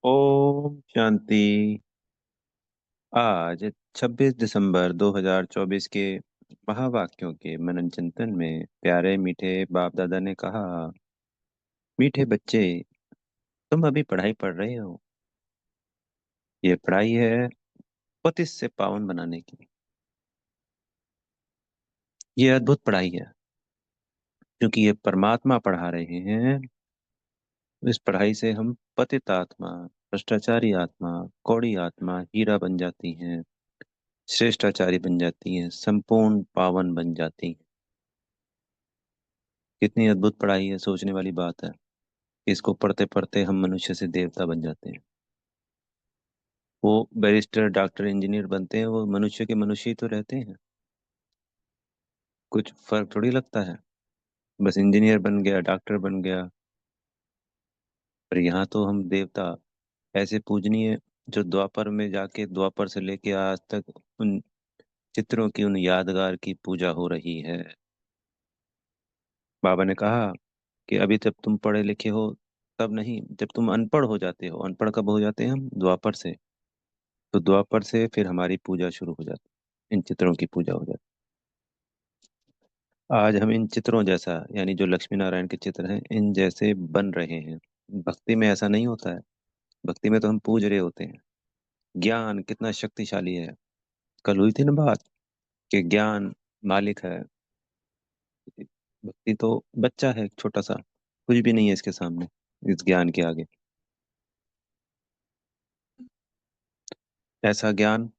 ओम शांति। आज 26 दिसंबर 2024 के महावाक्यों के मनन चिंतन में प्यारे मीठे बाप दादा ने कहा, मीठे बच्चे, तुम अभी पढ़ाई पढ़ रहे हो। ये पढ़ाई है पतित से पावन बनाने की। ये अद्भुत पढ़ाई है क्योंकि ये परमात्मा पढ़ा रहे हैं। इस पढ़ाई से हम पतित आत्मा, भ्रष्टाचारी आत्मा, कौड़ी आत्मा हीरा बन जाती हैं, श्रेष्ठाचारी बन जाती हैं, संपूर्ण पावन बन जाती हैं। कितनी अद्भुत पढ़ाई है, सोचने वाली बात है। इसको पढ़ते पढ़ते हम मनुष्य से देवता बन जाते हैं। वो बैरिस्टर, डॉक्टर, इंजीनियर बनते हैं, वो मनुष्य के मनुष्य ही तो रहते हैं। कुछ फर्क थोड़ी लगता है, बस इंजीनियर बन गया, डॉक्टर बन गया। पर यहाँ तो हम देवता, ऐसे पूजनीय, जो द्वापर में जाके द्वापर से लेके आज तक उन चित्रों की, उन यादगार की पूजा हो रही है। बाबा ने कहा कि अभी जब तुम पढ़े लिखे हो तब नहीं, जब तुम अनपढ़ हो जाते हो। अनपढ़ कब हो जाते हैं हम? द्वापर से। तो द्वापर से फिर हमारी पूजा शुरू हो जाती है, इन चित्रों की पूजा हो जाती है। आज हम इन चित्रों जैसा, यानी जो लक्ष्मी नारायण के चित्र हैं, इन जैसे बन रहे हैं। भक्ति में ऐसा नहीं होता है। भक्ति में तो हम पूज रहे होते हैं। ज्ञान कितना शक्तिशाली है। कल हुई थी ना बात कि ज्ञान मालिक है, भक्ति तो बच्चा है, एक छोटा सा, कुछ भी नहीं है इसके सामने, इस ज्ञान के आगे। ऐसा ज्ञान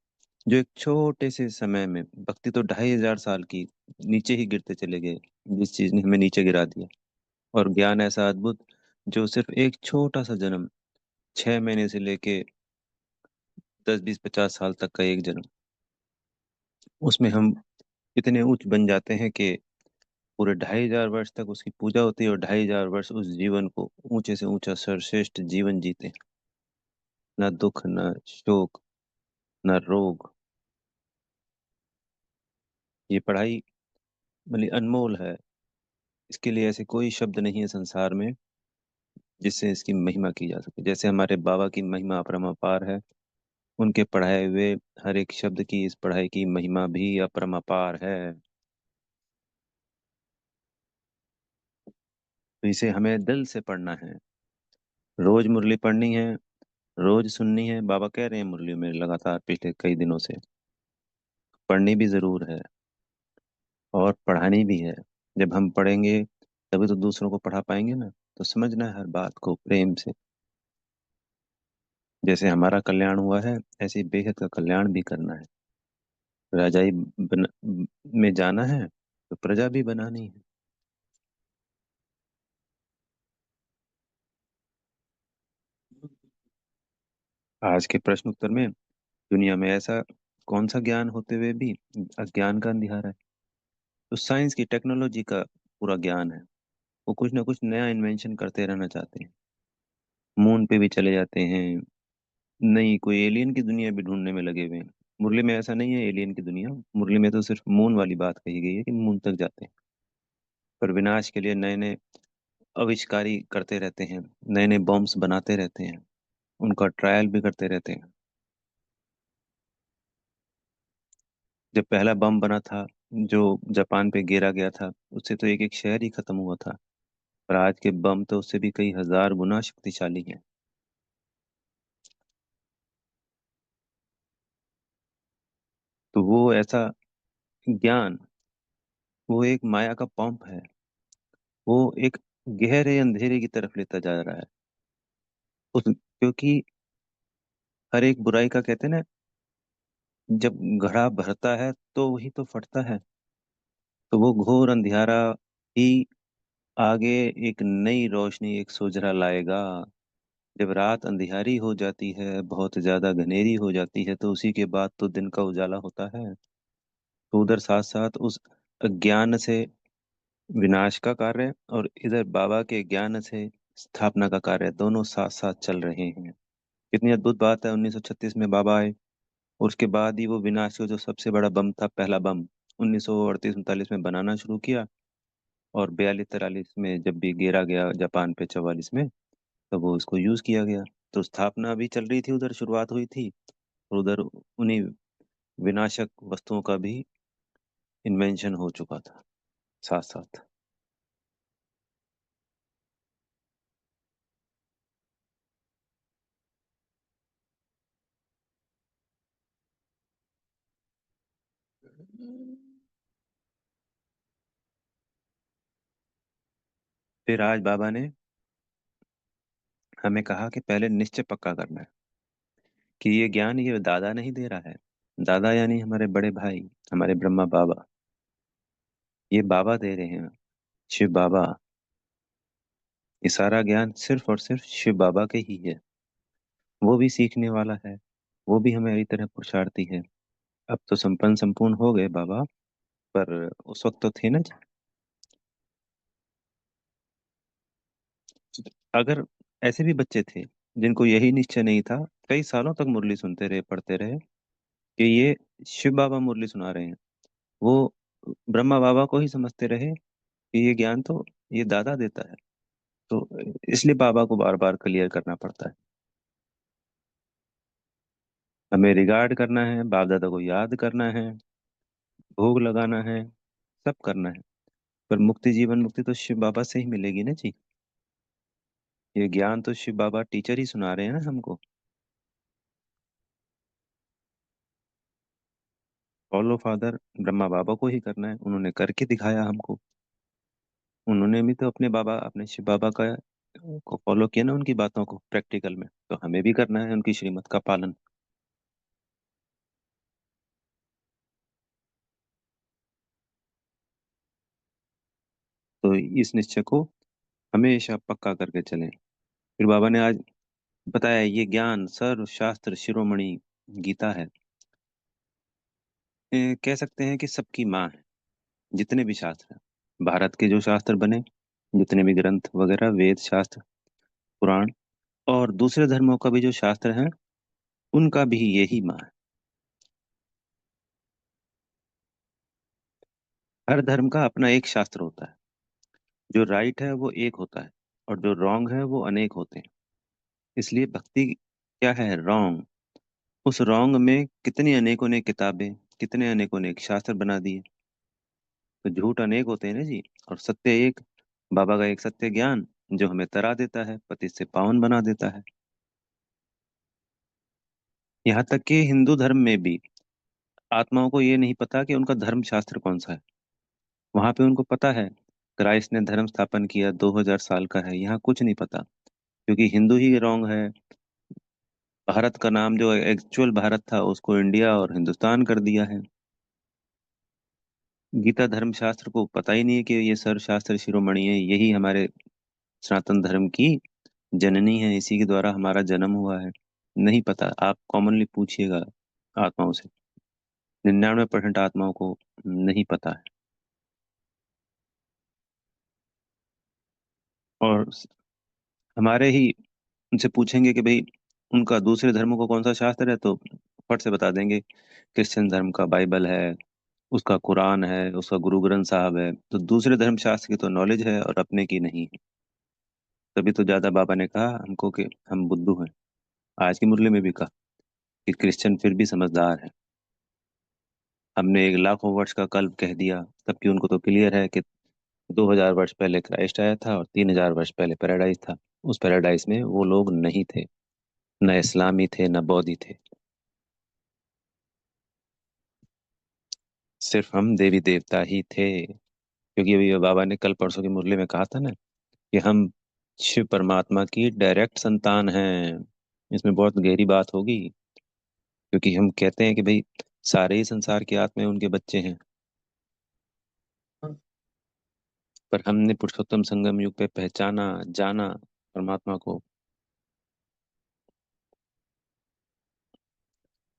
जो एक छोटे से समय में, भक्ति तो 2500 साल की, नीचे ही गिरते चले गए, जिस चीज ने हमें नीचे गिरा दिया। और ज्ञान ऐसा अद्भुत जो सिर्फ एक छोटा सा जन्म, 6 महीने से लेके 10, 20, 50 साल तक का एक जन्म, उसमें हम इतने उच्च बन जाते हैं कि पूरे 2500 वर्ष तक उसकी पूजा होती है, और 2500 वर्ष उस जीवन को ऊंचे से ऊंचा सर्वश्रेष्ठ जीवन जीते हैं। न दुख, न शोक, न रोग। ये पढ़ाई मतलब अनमोल है। इसके लिए ऐसे कोई शब्द नहीं है संसार में जिससे इसकी महिमा की जा सके। जैसे हमारे बाबा की महिमा अपरंपार है, उनके पढ़ाए हुए हर एक शब्द की, इस पढ़ाई की महिमा भी अपरंपार है। तो इसे हमें दिल से पढ़ना है। रोज मुरली पढ़नी है, रोज सुननी है। बाबा कह रहे हैं मुरली में लगातार पिछले कई दिनों से, पढ़नी भी जरूर है और पढ़ानी भी है। जब हम पढ़ेंगे तभी तो दूसरों को पढ़ा पाएंगे ना। तो समझना है हर बात को प्रेम से। जैसे हमारा कल्याण हुआ है, ऐसे ही बेहद का कल्याण भी करना है। राजाई में जाना है तो प्रजा भी बनानी है। आज के प्रश्न उत्तर में, दुनिया में ऐसा कौन सा ज्ञान होते हुए भी अज्ञान का अंधियारा है? तो साइंस की, टेक्नोलॉजी का पूरा ज्ञान है। वो कुछ ना कुछ नया इन्वेंशन करते रहना चाहते हैं। मून पे भी चले जाते हैं। नहीं, कोई एलियन की दुनिया भी ढूंढने में लगे हुए हैं। मुरली में ऐसा नहीं है एलियन की दुनिया। मुरली में तो सिर्फ मून वाली बात कही गई है कि मून तक जाते हैं। पर विनाश के लिए नए नए आविष्कारी करते रहते हैं, नए नए बॉम्ब्स बनाते रहते हैं, उनका ट्रायल भी करते रहते हैं। जब पहला बम बना था, जो जापान पे गिरा गया था, उससे तो एक एक शहर ही खत्म हुआ था। पर आज के बम तो उससे भी कई हजार गुना शक्तिशाली हैं। तो वो ऐसा ज्ञान, वो एक माया का पंप है। वो एक गहरे अंधेरे की तरफ लेता जा रहा है। क्योंकि हर एक बुराई का, कहते हैं ना, जब घड़ा भरता है तो वही तो फटता है। तो वो घोर अंधियारा ही आगे एक नई रोशनी, एक सोजरा लाएगा। जब रात अंधियारी हो जाती है, बहुत ज्यादा घनेरी हो जाती है, तो उसी के बाद तो दिन का उजाला होता है। तो उधर साथ साथ उस अज्ञान से विनाश का कार्य, और इधर बाबा के ज्ञान से स्थापना का कार्य, दोनों साथ साथ चल रहे हैं। कितनी अद्भुत बात है। 1936 में बाबा आए, और उसके बाद ही वो विनाश का जो सबसे बड़ा बम था, पहला बम, 1938-39 में बनाना शुरू किया। और 42-43 में जब भी गिरा गया जापान पे, 44 में, तब वो उसको यूज किया गया। तो स्थापना अभी चल रही थी, उधर शुरुआत हुई थी, और उधर उन्हीं विनाशक वस्तुओं का भी इन्वेंशन हो चुका था साथ साथ। फिर आज बाबा ने हमें कहा कि पहले निश्चय पक्का करना है कि ये ज्ञान ये दादा नहीं दे रहा है। दादा यानी हमारे बड़े भाई, हमारे ब्रह्मा बाबा, ये बाबा दे रहे हैं, शिव बाबा। ये सारा ज्ञान सिर्फ और सिर्फ शिव बाबा के ही है। वो भी सीखने वाला है, वो भी हमारी तरह पुरुषार्थी है। अब तो संपन्न संपूर्ण हो गए बाबा, पर उस वक्त तो थे ना जी। अगर ऐसे भी बच्चे थे जिनको यही निश्चय नहीं था, कई सालों तक मुरली सुनते रहे, पढ़ते रहे कि ये शिव बाबा मुरली सुना रहे हैं, वो ब्रह्मा बाबा को ही समझते रहे कि ये ज्ञान तो ये दादा देता है। तो इसलिए बाबा को बार बार क्लियर करना पड़ता है। हमें रिगार्ड करना है, बाप दादा को याद करना है, भोग लगाना है, सब करना है। पर मुक्ति, जीवन मुक्ति तो शिव बाबा से ही मिलेगी ना जी। ये ज्ञान तो शिव बाबा टीचर ही सुना रहे हैं ना हमको। फॉलो फादर ब्रह्मा बाबा को ही करना है, उन्होंने करके दिखाया हमको। उन्होंने भी तो अपने बाबा, अपने शिव बाबा का को फॉलो किया ना, उनकी बातों को प्रैक्टिकल में, तो हमें भी करना है उनकी श्रीमत का पालन। तो इस निश्चय को हमेशा पक्का करके चलें। फिर बाबा ने आज बताया, ये ज्ञान सर्व शास्त्र शिरोमणि गीता है। कह सकते हैं कि सबकी माँ है। जितने भी शास्त्र हैं, भारत के जो शास्त्र बने, जितने भी ग्रंथ वगैरह, वेद शास्त्र, पुराण, और दूसरे धर्मों का भी जो शास्त्र है, उनका भी यही माँ है। हर धर्म का अपना एक शास्त्र होता है। जो राइट है वो एक होता है, और जो रॉन्ग है वो अनेक होते हैं। इसलिए भक्ति क्या है? रॉन्ग। उस रॉन्ग में कितनी अनेकों ने किताबें, कितने अनेकों ने शास्त्र बना दिए। तो झूठ अनेक होते हैं ना जी, और सत्य एक। बाबा का एक सत्य ज्ञान जो हमें तरा देता है, पति से पावन बना देता है। यहाँ तक कि हिंदू धर्म में भी आत्माओं को ये नहीं पता कि उनका धर्म शास्त्र कौन सा है। वहां पे उनको पता है क्राइस्ट ने धर्म स्थापन किया, 2000 साल का है। यहाँ कुछ नहीं पता, क्योंकि हिंदू ही रॉन्ग है। भारत का नाम जो एक्चुअल भारत था, उसको इंडिया और हिंदुस्तान कर दिया है। गीता धर्म शास्त्र को पता ही नहीं है कि ये सर्व शास्त्र शिरोमणि है, यही हमारे सनातन धर्म की जननी है, इसी के द्वारा हमारा जन्म हुआ है। नहीं पता। आप कॉमनली पूछिएगा आत्माओं से, 99% आत्माओं को नहीं पता है। और हमारे ही उनसे पूछेंगे कि भाई उनका दूसरे धर्मों का कौन सा शास्त्र है, तो फट से बता देंगे क्रिश्चियन धर्म का बाइबल है, उसका कुरान है, उसका गुरु ग्रंथ साहब है। तो दूसरे धर्म शास्त्र की तो नॉलेज है, और अपने की नहीं है। तभी तो ज्यादा बाबा ने कहा हमको कि हम बुद्धू हैं। आज की मुरली में भी कहा कि क्रिश्चियन फिर भी समझदार है। हमने एक लाखों वर्ष का कल्प कह दिया, तबकि उनको तो क्लियर है कि 2000 वर्ष पहले क्राइस्ट आया था, और 3000 वर्ष पहले पैराडाइज था। उस पैराडाइज में वो लोग नहीं थे, न इस्लामी थे न बौद्धी थे। सिर्फ हम देवी देवता ही थे। क्योंकि अभी बाबा ने कल परसों की मुरली में कहा था ना कि हम शिव परमात्मा की डायरेक्ट संतान हैं। इसमें बहुत गहरी बात होगी, क्योंकि हम कहते हैं कि भाई सारे ही संसार की आत्माएं उनके बच्चे हैं। पर हमने पुरुषोत्तम संगम युग पे पहचाना, जाना परमात्मा को,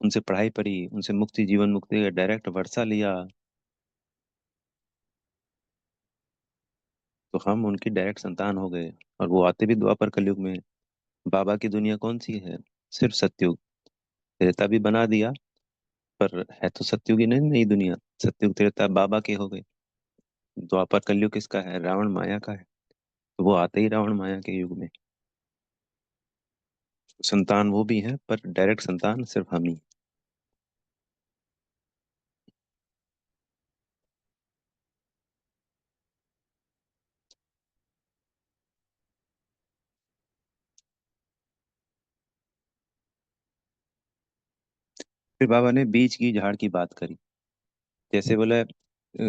उनसे पढ़ाई पढ़ी, उनसे मुक्ति, जीवन मुक्ति का डायरेक्ट वर्षा लिया। तो हम उनकी डायरेक्ट संतान हो गए। और वो आते भी द्वापर कलयुग में। बाबा की दुनिया कौन सी है? सिर्फ सतयुग। त्रेता भी बना दिया, पर है तो सतयुग ही नहीं, नई दुनिया। सतयुग त्रेता बाबा के हो गए। द्वापर कलयुग किसका है? रावण माया का है। तो वो आते ही रावण माया के युग में। संतान वो भी हैं पर डायरेक्ट संतान सिर्फ हम ही। फिर बाबा ने बीज की झाड़ की बात करी। जैसे बोले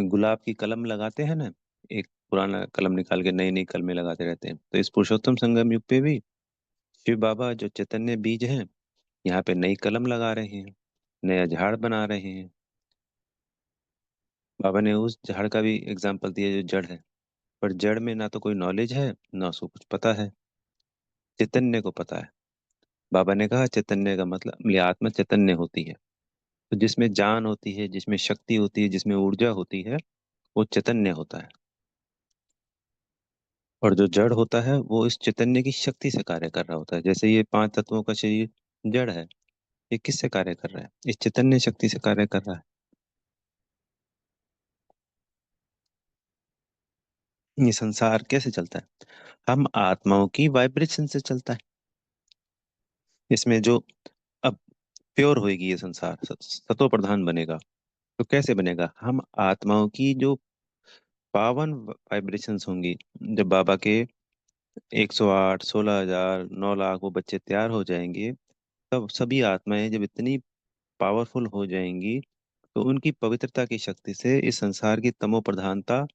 गुलाब की कलम लगाते हैं ना, एक पुराना कलम निकाल के नई नई कलमें लगाते रहते हैं, तो इस पुरुषोत्तम संगम युग पे भी शिव बाबा जो चैतन्य बीज हैं, यहाँ पे नई कलम लगा रहे हैं, नया झाड़ बना रहे हैं। बाबा ने उस झाड़ का भी एग्जाम्पल दिया जो जड़ है, पर जड़ में ना तो कोई नॉलेज है, ना उसको कुछ पता है। चैतन्य को पता है। बाबा ने कहा चैतन्य का मतलब, ये आत्मा चैतन्य होती है। तो जिसमें जान होती है, जिसमें शक्ति होती है, जिसमें ऊर्जा होती है, वो चैतन्य होता है। और जो जड़ होता है वो इस चैतन्य की शक्ति से कार्य कर रहा होता है। जैसे ये पांच तत्वों का शरीर जड़ है, ये किससे कार्य कर रहा है? इस चैतन्य शक्ति से कार्य कर रहा है। ये संसार कैसे चलता है? हम आत्माओं की वाइब्रेशन से चलता है। इसमें जो अब प्योर होएगी ये संसार, सतो प्रधान बनेगा। तो कैसे बनेगा? हम आत्माओं की जो पावन वाइब्रेशंस होंगी, जब बाबा के 108, 16,000, 9 लाख वो बच्चे तैयार हो जाएंगे, तब सभी आत्माएं जब इतनी पावरफुल हो जाएंगी, तो उनकी पवित्रता की शक्ति से इस संसार की तमो प्रधानता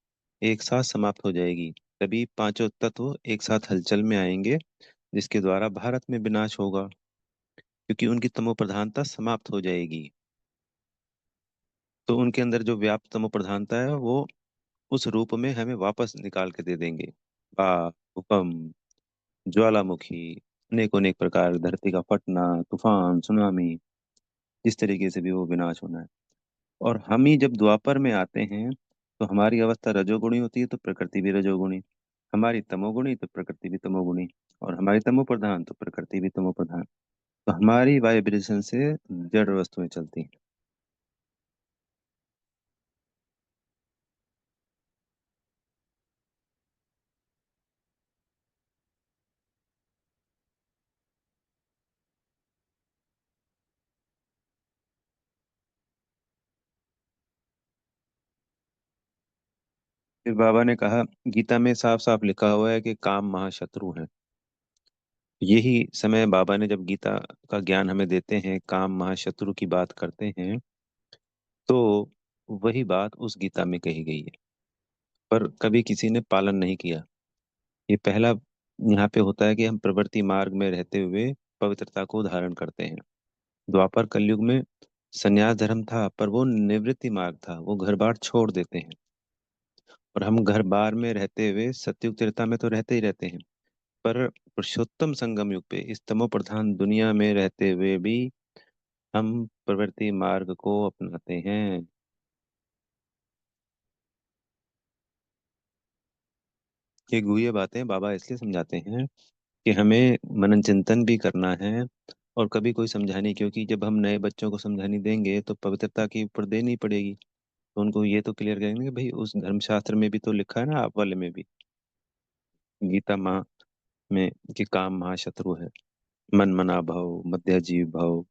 एक साथ समाप्त हो जाएगी। तभी पांचों तत्व एक साथ हलचल में आएंगे, जिसके द्वारा भारत में विनाश होगा, क्योंकि उनकी तमो प्रधानता समाप्त हो जाएगी। तो उनके अंदर जो व्याप्त तमो प्रधानता है वो उस रूप में हमें वापस निकाल के दे देंगे। भूकंप, ज्वालामुखी, अनेक अनेक प्रकार, धरती का फटना, तूफान, सुनामी, जिस तरीके से भी वो विनाश होना है। और हम ही जब द्वापर में आते हैं, तो हमारी अवस्था रजोगुणी होती है, तो प्रकृति भी रजोगुणी। हमारी तमोगुणी तो प्रकृति भी तमोगुणी। और हमारी तमो प्रधान तो प्रकृति भी तमो प्रधान। तो हमारी वाइब्रेशन से जड़ वस्तुएं चलती हैं। फिर बाबा ने कहा, गीता में साफ साफ लिखा हुआ है कि काम महाशत्रु है। यही समय बाबा ने जब गीता का ज्ञान हमें देते हैं, काम महाशत्रु की बात करते हैं, तो वही बात उस गीता में कही गई है, पर कभी किसी ने पालन नहीं किया। ये पहला यहाँ पे होता है कि हम प्रवृत्ति मार्ग में रहते हुए पवित्रता को धारण करते हैं। द्वापर कलयुग में संन्यास धर्म था, पर वो निवृत्ति मार्ग था, वो घर बार छोड़ देते हैं। और हम घर बार में रहते हुए सतयुग त्रेता में तो रहते ही रहते हैं, पर पुरुषोत्तम संगम युग पे इस तमो प्रधान दुनिया में रहते हुए भी हम प्रवृत्ति मार्ग को अपनाते हैं। ये गुह्य बातें बाबा इसलिए समझाते हैं कि हमें मनन चिंतन भी करना है। और कभी कोई समझाने, क्योंकि जब हम नए बच्चों को समझानी देंगे तो पवित्रता के ऊपर देनी पड़ेगी। तो उनको ये तो क्लियर करेंगे कि भाई उस धर्मशास्त्र में भी तो लिखा है ना, आप वाले में भी, गीता माँ में, कि काम महाशत्रु है। मन मना भव, मध्य जीव भव,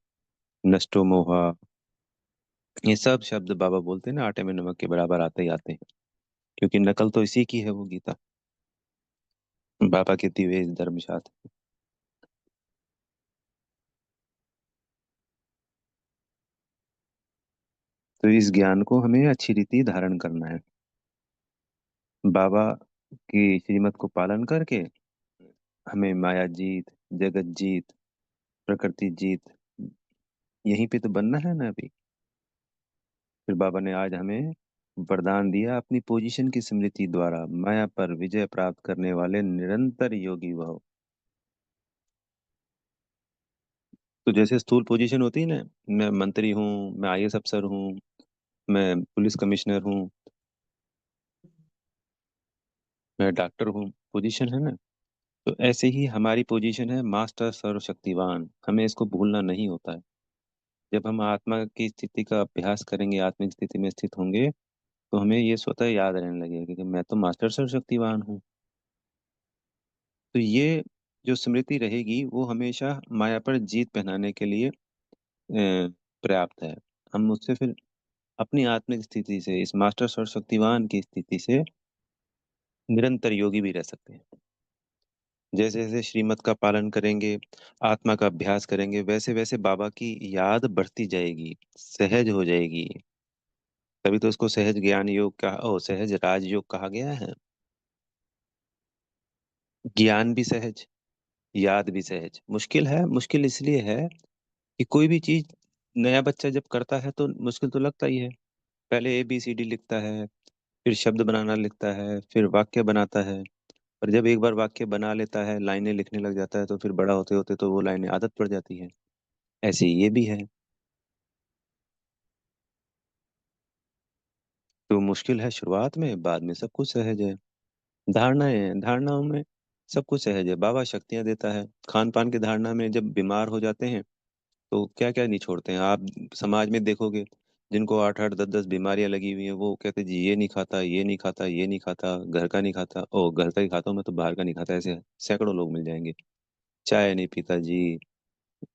नष्टो मोहा, ये सब शब्द बाबा बोलते हैं ना, आटे में नमक के बराबर आते ही आते हैं। क्योंकि नकल तो इसी की है वो गीता, बाबा के दिए हुए इस धर्मशास्त्र। तो इस ज्ञान को हमें अच्छी रीति धारण करना है। बाबा की श्रीमत को पालन करके हमें माया जीत, जगत जीत, प्रकृति जीत, यहीं पे तो बनना है ना अभी। फिर बाबा ने आज हमें वरदान दिया, अपनी पोजीशन की स्मृति द्वारा माया पर विजय प्राप्त करने वाले निरंतर योगी भव। तो जैसे स्थूल पोजीशन होती है ना, मैं मंत्री हूँ, मैं आईएएस अफसर हूँ, मैं पुलिस कमिश्नर हूँ, मैं डॉक्टर हूँ, पोजीशन है ना। तो ऐसे ही हमारी पोजीशन है मास्टर सर्वशक्तिवान, हमें इसको भूलना नहीं होता है। जब हम आत्मा की स्थिति का अभ्यास करेंगे, आत्मिक स्थिति में स्थित होंगे, तो हमें ये स्वतः याद रहने लगेगा कि मैं तो मास्टर सर्वशक्तिवान हूँ। तो ये जो स्मृति रहेगी वो हमेशा माया पर जीत पहनाने के लिए पर्याप्त है। हम उससे फिर अपनी आत्मिक स्थिति से, इस मास्टर सर्वशक्तिवान की स्थिति से निरंतर योगी भी रह सकते हैं। जैसे जैसे श्रीमत का पालन करेंगे, आत्मा का अभ्यास करेंगे, वैसे वैसे बाबा की याद बढ़ती जाएगी, सहज हो जाएगी। तभी तो उसको सहज ज्ञान योग का ओ सहज राज योग कहा गया है। ज्ञान भी सहज, याद भी सहज। मुश्किल है, मुश्किल इसलिए है कि कोई भी चीज नया बच्चा जब करता है तो मुश्किल तो लगता ही है। पहले ABCD लिखता है, फिर शब्द बनाना लिखता है, फिर वाक्य बनाता है। और जब एक बार वाक्य बना लेता है, लाइनें लिखने लग जाता है, तो फिर बड़ा होते होते तो वो लाइनें आदत पड़ जाती है। ऐसे ही ये भी है। तो मुश्किल है शुरुआत में, बाद में सब कुछ सहज है। धारणाएं हैं, धारणाओं में सब कुछ सहज है। बाबा शक्तियां देता है। खान पान की धारणा में जब बीमार हो जाते हैं तो क्या क्या नहीं छोड़ते हैं आप। समाज में देखोगे, जिनको 8 8 10 10 बीमारियां लगी हुई हैं, वो कहते जी ये नहीं खाता, ये नहीं खाता, ये नहीं खाता, घर का नहीं खाता, ओ घर का ही खाता हूँ मैं तो बाहर का नहीं खाता। ऐसे सैकड़ों लोग मिल जाएंगे। चाय नहीं पीता जी,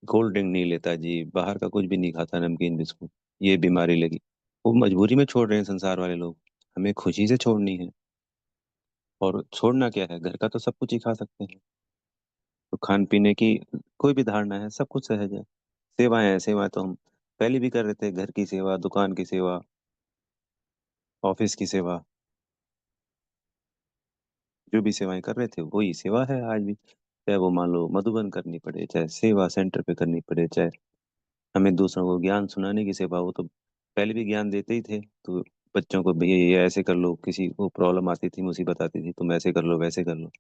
कोल्ड ड्रिंक नहीं लेता जी, बाहर का कुछ भी नहीं खाता, नमकीन बिस्कुट, ये बीमारी लगी। वो मजबूरी में छोड़ रहे हैं संसार वाले लोग। हमें खुशी से छोड़नी है। और छोड़ना क्या है, घर का तो सब कुछ ही खा सकते हैं। तो खान पीने की कोई भी धारणा है, सब कुछ सहज है। सेवाएं हैं, सेवाएं तो हम पहले भी कर रहे थे। घर की सेवा, दुकान की सेवा, ऑफिस की सेवा, जो भी सेवाएं कर रहे थे वही सेवा है आज भी। चाहे वो मान लो मधुबन करनी पड़े, चाहे सेवा सेंटर पे करनी पड़े, चाहे हमें दूसरों को ज्ञान सुनाने की सेवा। वो तो पहले भी ज्ञान देते ही थे। तो बच्चों को भैया ये ऐसे कर लो, किसी को प्रॉब्लम आती थी, मुसीबत आती थी, तुम ऐसे कर लो, वैसे कर लो।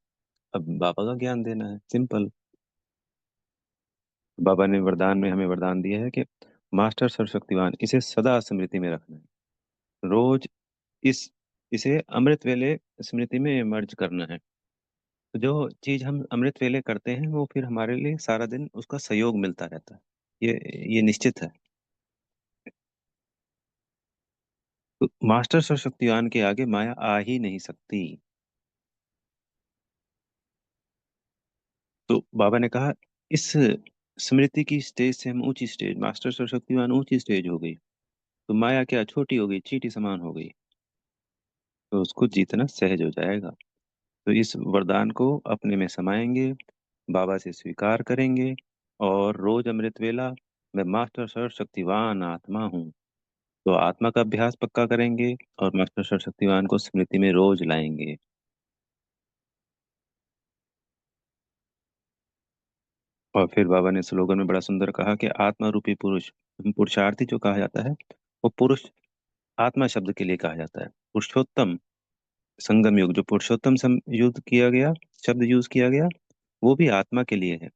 अब बाबा का ज्ञान देना है, सिंपल। बाबा ने वरदान में हमें वरदान दिया है कि मास्टर सर्वशक्तिवान, इसे सदा स्मृति में रखना है। रोज इस इसे अमृत वेले स्मृति में मर्ज करना है। तो जो चीज हम अमृत वेले करते हैं वो फिर हमारे लिए सारा दिन उसका सहयोग मिलता रहता है। ये निश्चित है। तो मास्टर सर्वशक्तिवान के आगे माया आ ही नहीं सकती। तो बाबा ने कहा, इस स्मृति की स्टेज से हम ऊंची स्टेज, मास्टर सर्वशक्तिवान ऊंची स्टेज हो गई, तो माया क्या छोटी हो गई, चींटी समान हो गई। तो उसको जीतना सहज हो जाएगा। तो इस वरदान को अपने में समाएंगे, बाबा से स्वीकार करेंगे, और रोज अमृत वेला मैं मास्टर सर्वशक्तिवान आत्मा हूँ। तो आत्मा का अभ्यास पक्का करेंगे और मास्टर सर्वशक्तिवान को स्मृति में रोज लाएंगे। और फिर बाबा ने स्लोगन में बड़ा सुंदर कहा कि आत्मा रूपी पुरुष, पुरुषार्थी जो कहा जाता है, वो पुरुष आत्मा शब्द के लिए कहा जाता है। पुरुषोत्तम संगम युग, जो पुरुषोत्तम युद्ध किया गया, शब्द यूज किया गया, वो भी आत्मा के लिए है।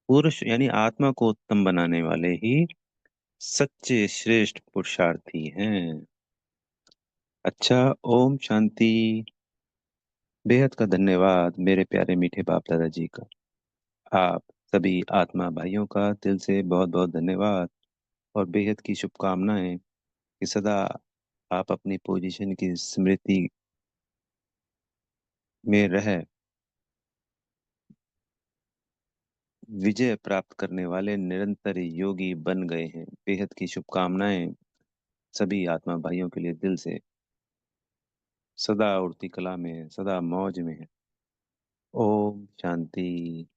पुरुष यानी आत्मा को उत्तम बनाने वाले ही सच्चे श्रेष्ठ पुरुषार्थी हैं। अच्छा, ओम शांति। बेहद का धन्यवाद मेरे प्यारे मीठे बाप दादाजी का। आप सभी आत्मा भाइयों का दिल से बहुत बहुत धन्यवाद। और बेहद की शुभकामनाएं कि सदा आप अपनी पोजीशन की स्मृति में रह विजय प्राप्त करने वाले निरंतर योगी बन गए हैं। बेहद की शुभकामनाएं सभी आत्मा भाइयों के लिए दिल से। सदा उड़ती कला में, सदा मौज में। ओम शांति।